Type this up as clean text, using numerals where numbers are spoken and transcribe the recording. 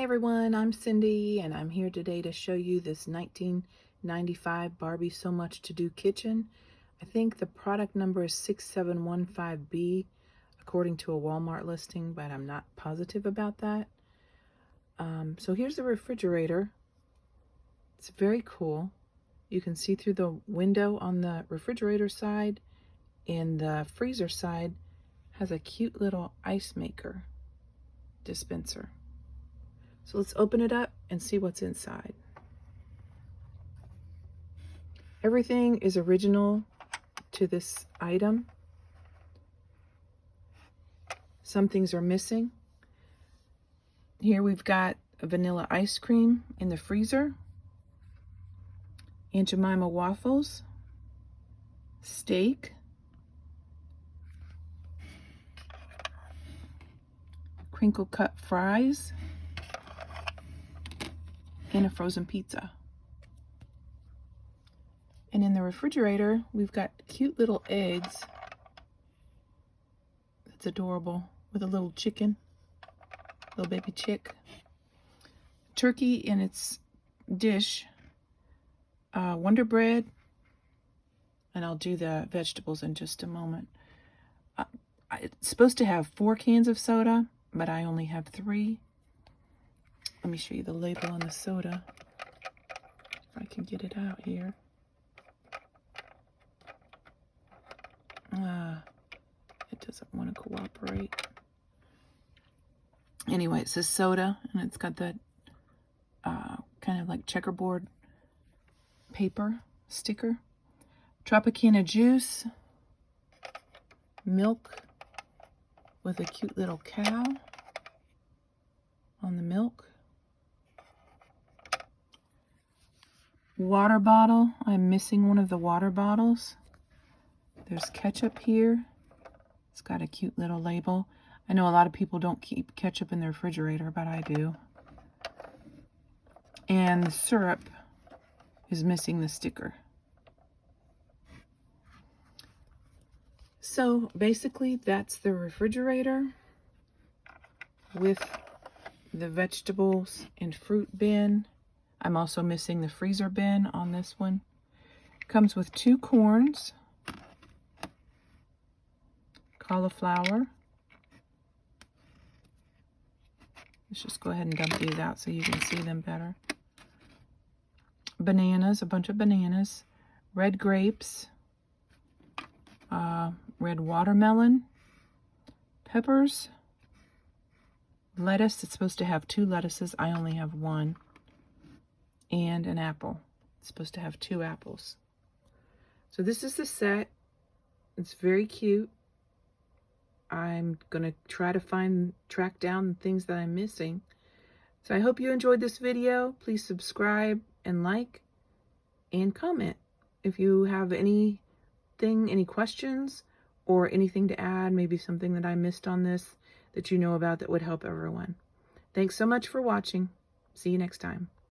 everyone, I'm Cindy and I'm here today to show you this 1995 Barbie So Much To Do kitchen. I think the product number is 6715B according to a Walmart listing, but I'm not positive about that. So here's the refrigerator. It's very cool. You can see through the window on the refrigerator side, and the freezer side has a cute little ice maker dispenser. So let's open it up and see what's inside. Everything is original to this item. Some things are missing. Here we've got a vanilla ice cream in the freezer, and Jemima Waffles, steak, crinkle cut fries, and a frozen pizza. And in the refrigerator, we've got cute little eggs. That's adorable, with a little chicken, little baby chick. Turkey in its dish, Wonder Bread, and I'll do the vegetables in just a moment. It's supposed to have 4 cans of soda, but I only have 3. Let me show you the label on the soda, if I can get it out here. It doesn't want to cooperate. Anyway, it says soda, and it's got that kind of like checkerboard paper sticker. Tropicana juice, milk with a cute little cow on the milk. Water bottle. I'm missing one of the water bottles. There's ketchup here. It's got a cute little label. I know a lot of people don't keep ketchup in the refrigerator, but I do. And the syrup is missing the sticker. So basically that's the refrigerator with the vegetables and fruit bin. I'm also missing the freezer bin on this one. Comes with 2 corns, cauliflower. Let's just go ahead and dump these out so you can see them better. Bananas, a bunch of bananas, red grapes, red watermelon, peppers, lettuce. It's supposed to have 2 lettuces. I only have 1. And an apple. It's supposed to have 2 apples. So this is the set. It's very cute. I'm gonna try to track down the things that I'm missing. So I hope you enjoyed this video. Please subscribe and like and comment. If you have any questions or anything to add, maybe something that I missed on this that you know about that would help everyone. Thanks so much for watching. See you next time.